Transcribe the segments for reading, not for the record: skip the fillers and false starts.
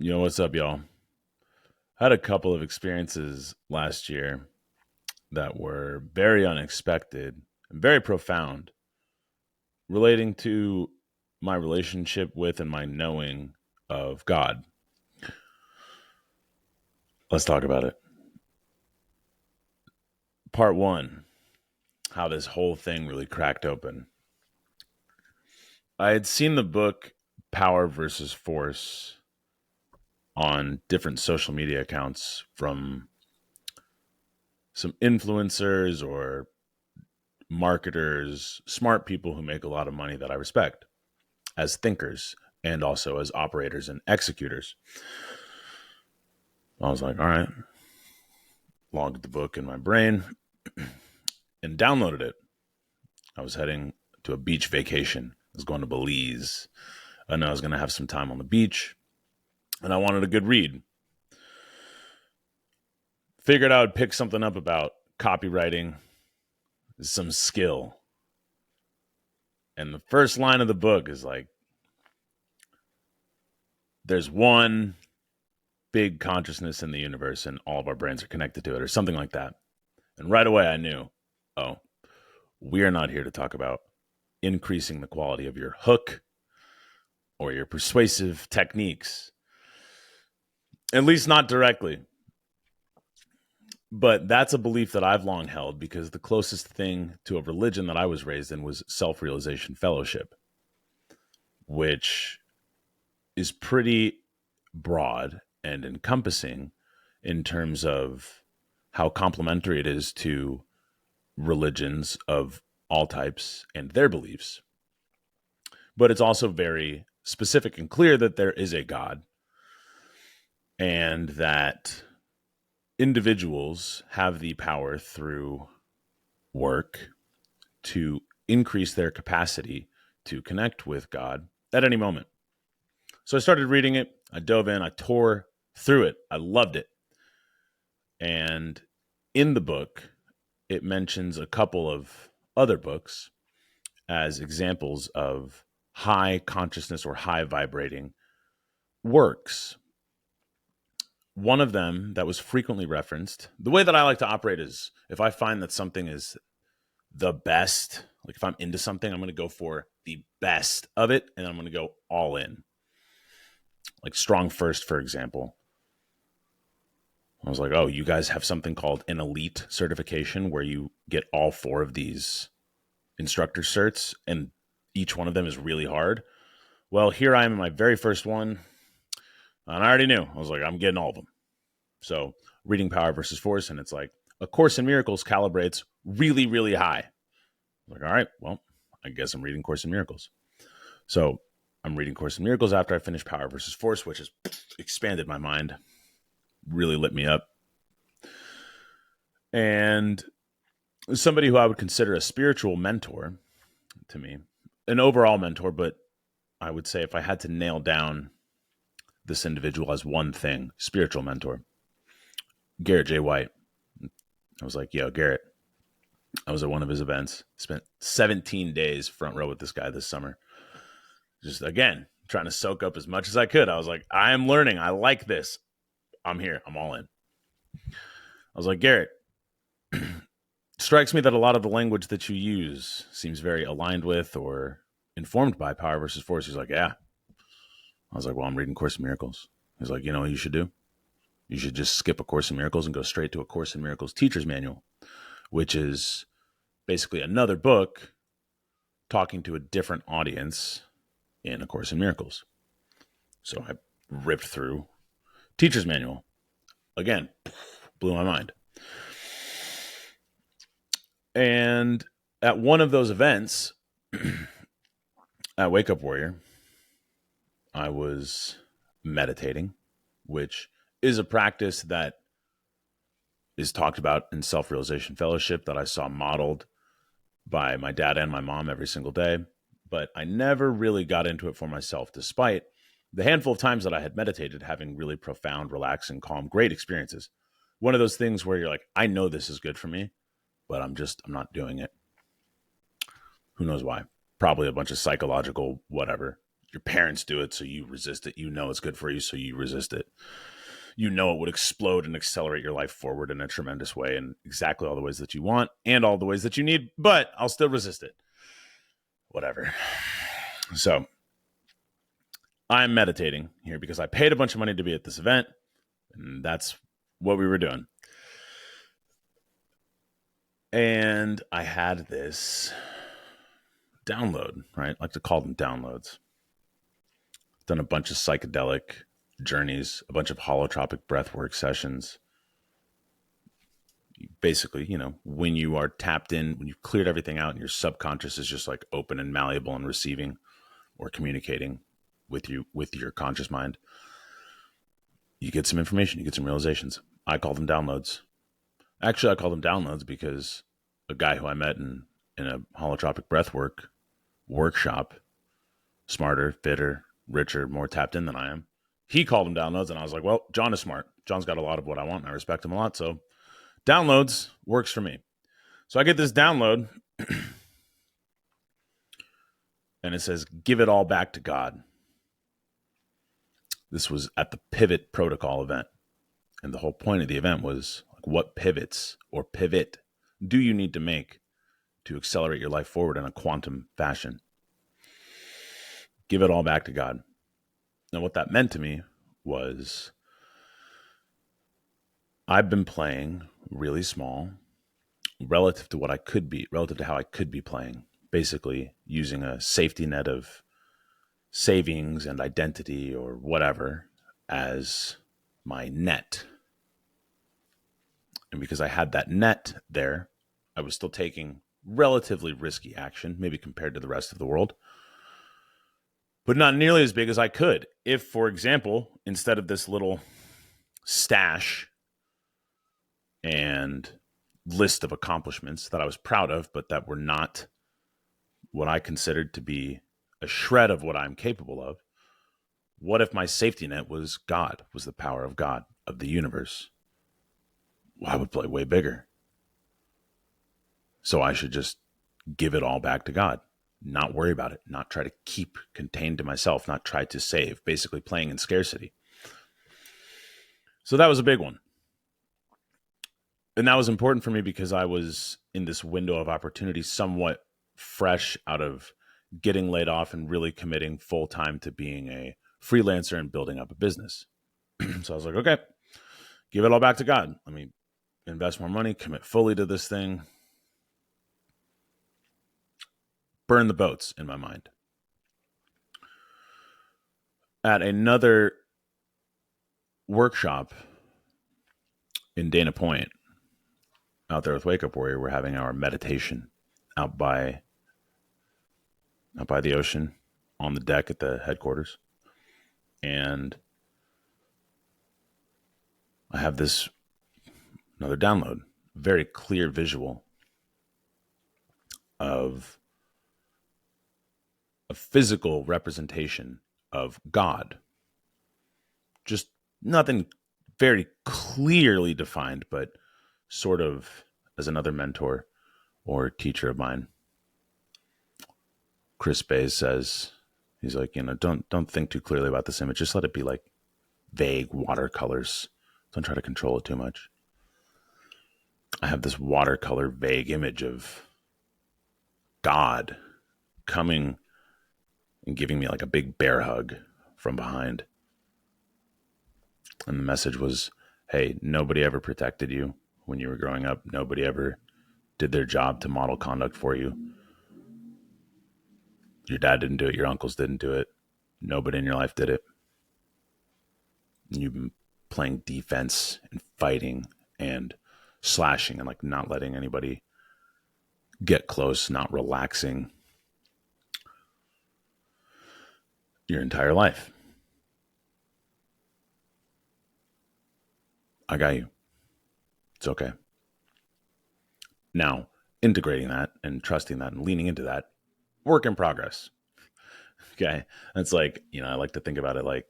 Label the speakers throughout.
Speaker 1: What's up, y'all? Had a couple of experiences last year that were very unexpected and very profound, relating to my relationship with and my knowing of God. Let's talk about it. Part one, how this whole thing really cracked open. I had seen the book Power versus Force on different social media accounts from some influencers or marketers, smart people who make a lot of money that I respect as thinkers and also as operators and executors. I was like, all right, logged the book in my brain and downloaded it. I was heading to a beach vacation. I was going to Belize. I know I was going to have some time on the beach and I wanted a good read. Figured I would pick something up about copywriting, some skill. And the first line of the book is like, there's one big consciousness in the universe and all of our brains are connected to it, or something like that. And right away I knew, oh, we are not here to talk about increasing the quality of your hook or your persuasive techniques, at least not directly. But that's a belief that I've long held because the closest thing to a religion that I was raised in was self-realization fellowship, which is pretty broad and encompassing in terms of how complementary it is to religions of all types and their beliefs. But it's also very specific and clear that there is a God and that individuals have the power through work to increase their capacity to connect with God at any moment. So I started reading it. I dove in. I tore through it. I loved it. And in the book, it mentions a couple of other books as examples of high consciousness or high vibrating works. One of them that was frequently referenced, the way that I like to operate is if I find that something is the best, like if I'm into something, I'm going to go for the best of it and I'm going to go all in. Like Strong First, for example. I was like, oh, you guys have something called an elite certification where you get all four of these instructor certs and each one of them is really hard. Well, here I am in my very first one. And I already knew. I was like, I'm getting all of them. So reading Power versus Force, and it's like, A Course in Miracles calibrates really, really high. I'm like, all right, well, I guess I'm reading Course in Miracles. So I'm reading Course in Miracles after I finish Power versus Force, which has expanded my mind, really lit me up. And somebody who I would consider a spiritual mentor to me, an overall mentor, but I would say if I had to nail down this individual as one thing, spiritual mentor, Garrett J. White. I was like, yo, Garrett. I was at one of his events, spent 17 days front row with this guy this summer. Just, again, trying to soak up as much as I could. I was like, I am learning. I like this. I'm here. I'm all in. I was like, Garrett, strikes me that a lot of the language that you use seems very aligned with or informed by Power versus Force. He's like, yeah. I was like, well, I'm reading Course in Miracles. He's like, you know what you should do? You should just skip A Course in Miracles and go straight to A Course in Miracles Teacher's Manual, which is basically another book talking to a different audience in A Course in Miracles. So I ripped through Teacher's Manual. Again, blew my mind. And at one of those events at Wake Up Warrior, I was meditating, which is a practice that is talked about in Self-Realization Fellowship that I saw modeled by my dad and my mom every single day. But I never really got into it for myself, despite the handful of times that I had meditated, having really profound, relaxing, calm, great experiences. One of those things where you're like, I know this is good for me, but I'm not doing it. Who knows why? Probably a bunch of psychological whatever Your parents do it, so you resist it. You know it's good for you, so you resist it. You know it would explode and accelerate your life forward in a tremendous way in exactly all the ways that you want and all the ways that you need, but I'll still resist it. Whatever. So I'm meditating here because I paid a bunch of money to be at this event, and that's what we were doing. And I had this download, right? I like to call them downloads. Done a bunch of psychedelic journeys, a bunch of holotropic breathwork sessions. Basically, when you are tapped in, when you've cleared everything out and your subconscious is just like open and malleable and receiving or communicating with your conscious mind, you get some information, you get some realizations. I call them downloads. Actually, I call them downloads because a guy who I met in a holotropic breathwork workshop, smarter, fitter, richer, more tapped in than I am, he called them downloads, and I was like, well, John is smart. John's got a lot of what I want, and I respect him a lot, so downloads works for me. So I get this download, and it says, give it all back to God. This was at the Pivot Protocol event. And the whole point of the event was, like, what pivots or pivot do you need to make to accelerate your life forward in a quantum fashion? Give it all back to God. Now, what that meant to me was I've been playing really small relative to what I could be, relative to how I could be playing, basically using a safety net of savings and identity or whatever as my net. And because I had that net there, I was still taking relatively risky action, maybe compared to the rest of the world, but not nearly as big as I could. If, for example, instead of this little stash and list of accomplishments that I was proud of, but that were not what I considered to be a shred of what I'm capable of, what if my safety net was God, was the power of God, of the universe? Well, I would play way bigger. So I should just give it all back to God, not worry about it, not try to keep contained to myself, not try to save, basically playing in scarcity. So that was a big one. And that was important for me because I was in this window of opportunity, somewhat fresh out of getting laid off and really committing full time to being a freelancer and building up a business. So I was like, okay, give it all back to God. Let me invest more money, commit fully to this thing, burn the boats in my mind. At another workshop in Dana Point, out there with Wake Up Warrior, we're having our meditation out by the ocean on the deck at the headquarters. And I have another download, very clear visual of a physical representation of God. Just nothing very clearly defined, but sort of as another mentor or teacher of mine, Chris Bays, says, he's like, don't think too clearly about this image. Just let it be like vague watercolors. Don't try to control it too much. I have this watercolor vague image of God coming and giving me like a big bear hug from behind. And the message was, hey, nobody ever protected you when you were growing up. Nobody ever did their job to model conduct for you. Your dad didn't do it. Your uncles didn't do it. Nobody in your life did it. And you've been playing defense and fighting and slashing and like not letting anybody get close, not relaxing your entire life. I got you. It's okay. Now, integrating that and trusting that and leaning into that, work in progress. Okay. It's like, I like to think about it like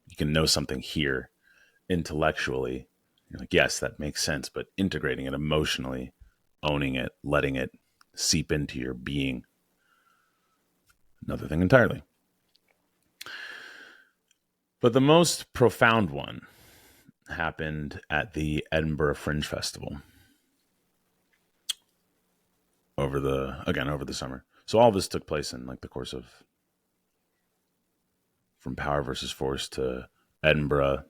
Speaker 1: you can know something here intellectually. You're like, yes, that makes sense, but integrating it emotionally, owning it, letting it seep into your being, another thing entirely. But the most profound one happened at the Edinburgh Fringe Festival over the summer. So all of this took place in like the course of from Power versus Force to Edinburgh,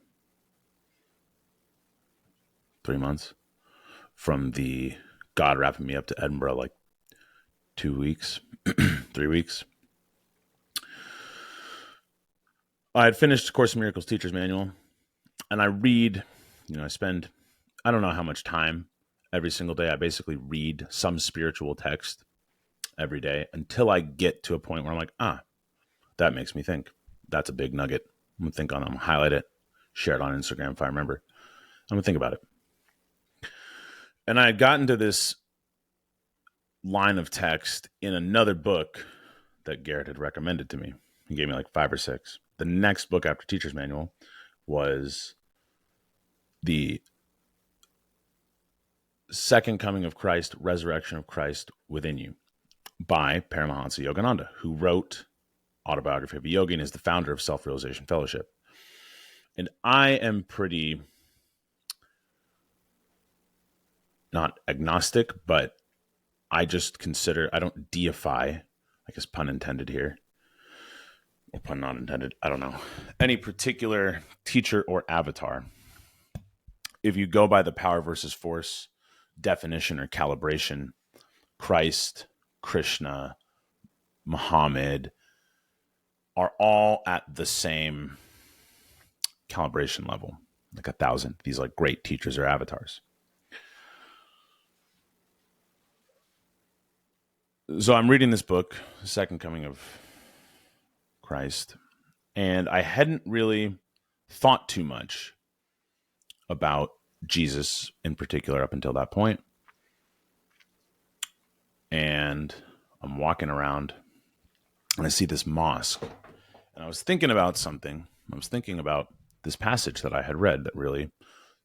Speaker 1: 3 months. From the God wrapping me up to Edinburgh, like 2 weeks, 3 weeks. I had finished Course in Miracles Teacher's Manual, and I read, I spend, I don't know how much time every single day. I basically read some spiritual text every day until I get to a point where I'm like, that makes me think. That's a big nugget. I'm going to think on it. I'm going to highlight it, share it on Instagram if I remember. I'm going to think about it. And I had gotten to this line of text in another book that Garrett had recommended to me. He gave me like 5 or 6. The next book after Teacher's Manual was The Second Coming of Christ, Resurrection of Christ Within You by Paramahansa Yogananda, who wrote Autobiography of a Yogi and is the founder of Self-Realization Fellowship. And I am pretty not agnostic, but I just consider, I don't deify, I guess pun intended here, or pun not intended, I don't know, any particular teacher or avatar. If you go by the Power versus Force definition or calibration, Christ, Krishna, Muhammad are all at the same calibration level, like 1,000. These like great teachers or avatars. So I'm reading this book, The Second Coming of Christ, and I hadn't really thought too much about Jesus in particular up until that point. And I'm walking around and I see this mosque. And I was thinking about something. I was thinking about this passage that I had read that really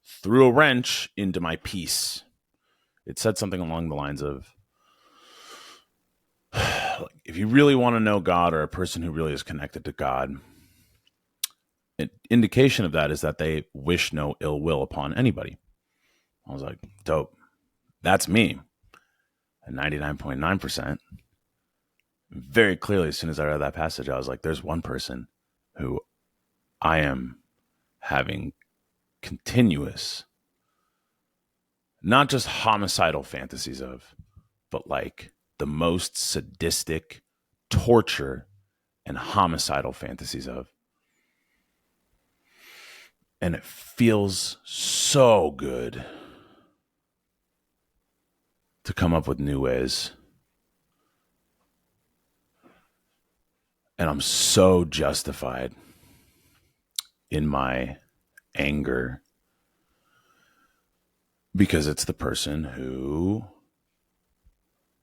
Speaker 1: threw a wrench into my peace. It said something along the lines of, if you really want to know God or a person who really is connected to God, an indication of that is that they wish no ill will upon anybody. I was like, dope. That's me. At 99.9%. Very clearly, as soon as I read that passage, I was like, there's one person who I am having continuous, not just homicidal fantasies of, but like the most sadistic torture and homicidal fantasies of. And it feels so good to come up with new ways. And I'm so justified in my anger because it's the person who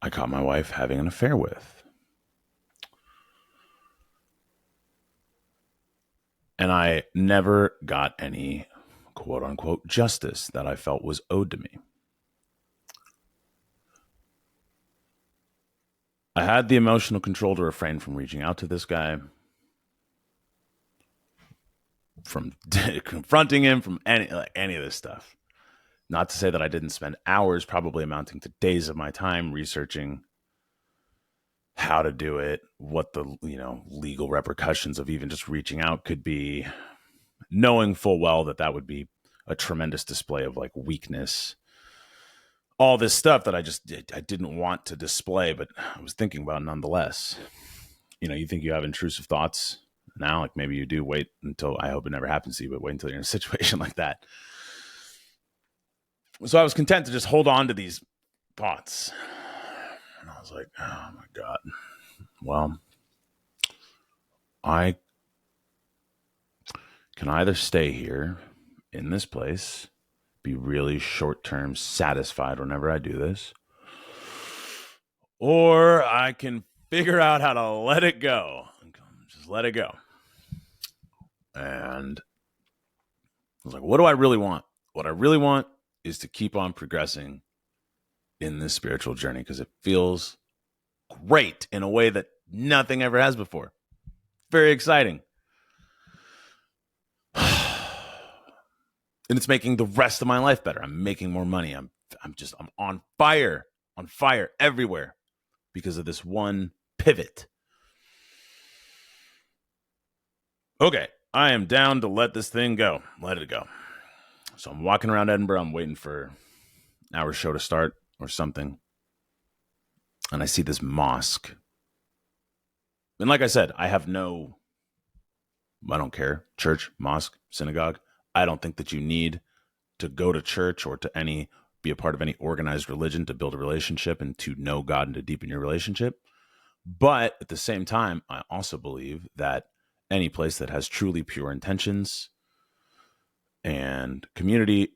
Speaker 1: I caught my wife having an affair with. And I never got any quote unquote justice that I felt was owed to me. I had the emotional control to refrain from reaching out to this guy, from confronting him, from any of this stuff. Not to say that I didn't spend hours, probably amounting to days of my time, researching how to do it, what the legal repercussions of even just reaching out could be, knowing full well that would be a tremendous display of like weakness. All this stuff that I didn't want to display, but I was thinking about nonetheless. You think you have intrusive thoughts now, like maybe you do. Wait until, I hope it never happens to you, but wait until you're in a situation like that. So I was content to just hold on to these thoughts. And I was like, oh my God. Well, I can either stay here in this place, be really short-term satisfied whenever I do this, or I can figure out how to let it go. Just let it go. And I was like, what do I really want? What I really want is to keep on progressing in this spiritual journey because it feels great in a way that nothing ever has before. Very exciting. And it's making the rest of my life better. I'm making more money. I'm on fire everywhere because of this one pivot. Okay, I am down to let this thing go. Let it go. So I'm walking around Edinburgh. I'm waiting for our show to start or something. And I see this mosque. And like I said, I don't care. Church, mosque, synagogue. I don't think that you need to go to church or to be a part of any organized religion to build a relationship and to know God and to deepen your relationship. But at the same time, I also believe that any place that has truly pure intentions and community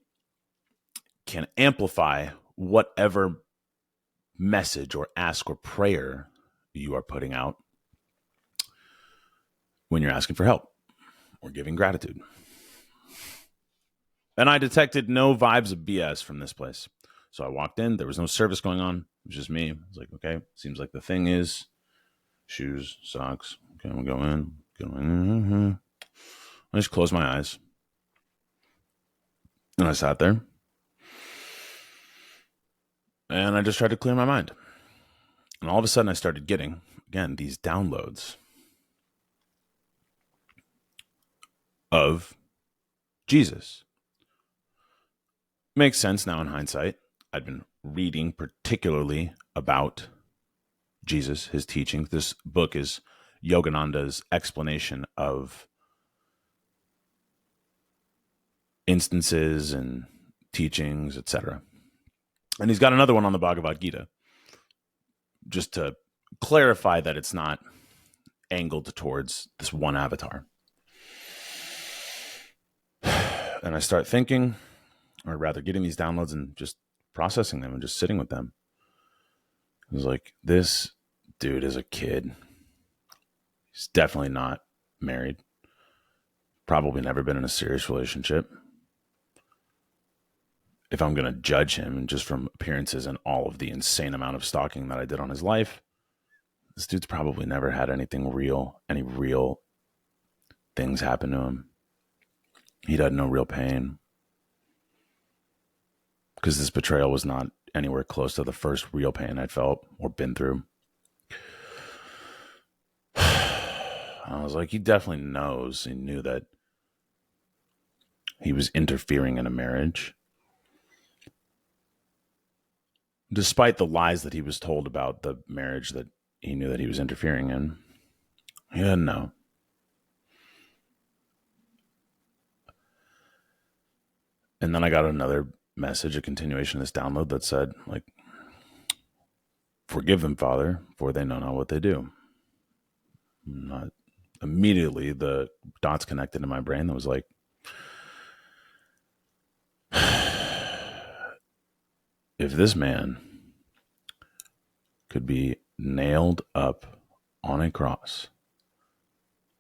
Speaker 1: can amplify whatever message or ask or prayer you are putting out when you're asking for help or giving gratitude. And I detected no vibes of BS from this place. So I walked in. There was no service going on. It was just me. I was like, okay, seems like the thing is shoes, socks. Okay, we'll go in. I just closed my eyes. And I sat there. And I just tried to clear my mind. And all of a sudden I started getting, again, these downloads of Jesus. Makes sense now in hindsight. I'd been reading particularly about Jesus, his teachings. This book is Yogananda's explanation of instances and teachings, etc. And he's got another one on the Bhagavad Gita, just to clarify that it's not angled towards this one avatar. And I start thinking, or rather getting these downloads and just processing them and just sitting with them. It was like, this dude is a kid. He's definitely not married. Probably never been in a serious relationship. If I'm going to judge him just from appearances and all of the insane amount of stalking that I did on his life, this dude's probably never had any real things happen to him. He'd had no real pain. Because this betrayal was not anywhere close to the first real pain I'd felt or been through. I was like, he definitely knows. He knew that he was interfering in a marriage. Despite the lies that he was told about the marriage that he knew that he was interfering in, he didn't know. And then I got another message, a continuation of this download that said, like, forgive them, Father, for they know not what they do. Not immediately, the dots connected in my brain that was like, if this man could be nailed up on a cross,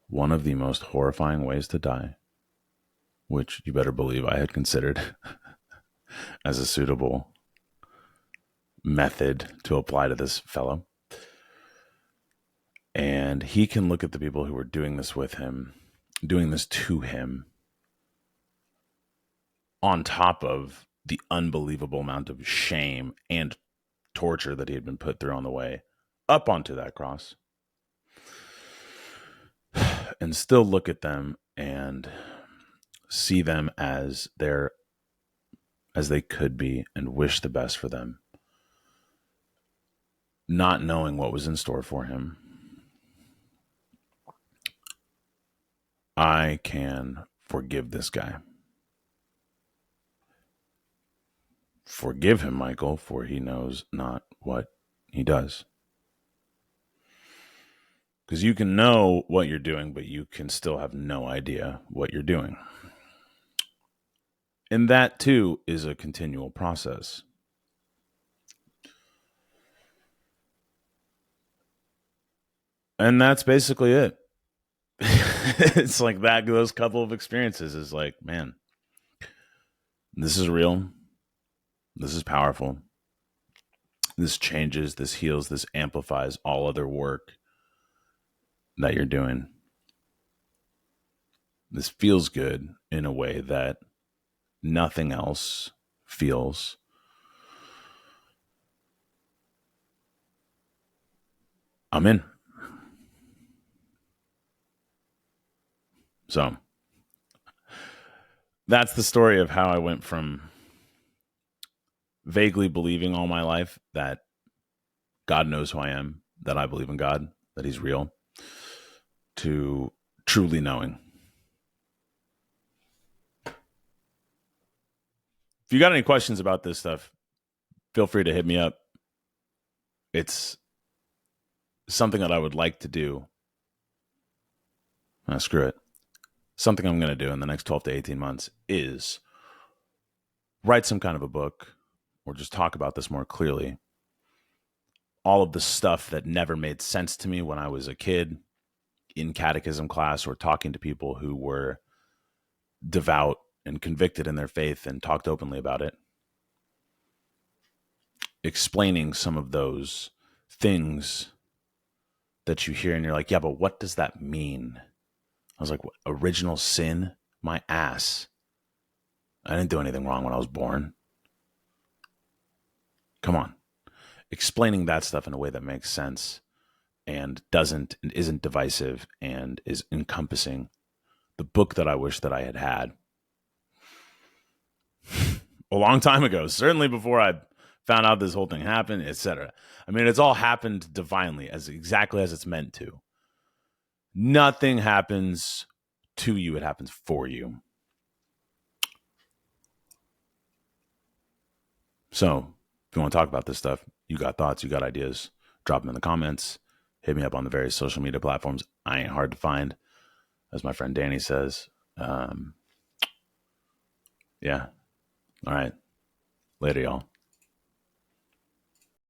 Speaker 1: one of the most horrifying ways to die, which you better believe I had considered as a suitable method to apply to this fellow. And he can look at the people who were doing this with him, doing this to him, on top of the unbelievable amount of shame and torture that he had been put through on the way up onto that cross, and still look at them and see them as they could be and wish the best for them, not knowing what was in store for him. I can forgive this guy. Forgive him, Michael, for he knows not what he does. Because you can know what you're doing, but you can still have no idea what you're doing. And that, too, is a continual process. And that's basically it. It's like that, those couple of experiences is like, man, this is real. This is powerful. This changes, this heals, this amplifies all other work that you're doing. This feels good in a way that nothing else feels, I'm in. So that's the story of how I went from vaguely believing all my life that God knows who I am, that I believe in God, that he's real, to truly knowing. If you got any questions about this stuff, feel free to hit me up. It's something that I would like to do. Screw it. Something I'm going to do in the next 12 to 18 months is write some kind of a book or just talk about this more clearly. All of the stuff that never made sense to me when I was a kid in catechism class or talking to people who were devout and convicted in their faith and talked openly about it. Explaining some of those things that you hear and you're like, yeah, but what does that mean? I was like, what, original sin? My ass. I didn't do anything wrong when I was born. Come on. Explaining that stuff in a way that makes sense and isn't divisive and is encompassing. The book that I wish that I had had a long time ago, certainly before I found out this whole thing happened, etc. I mean, it's all happened divinely, as exactly as it's meant to. Nothing happens to you, it happens for you. So if you want to talk about this stuff, you got thoughts, you got ideas, drop them in the comments. Hit me up on the various social media platforms. I ain't hard to find, as my friend Danny says. Yeah. All right. Later, y'all.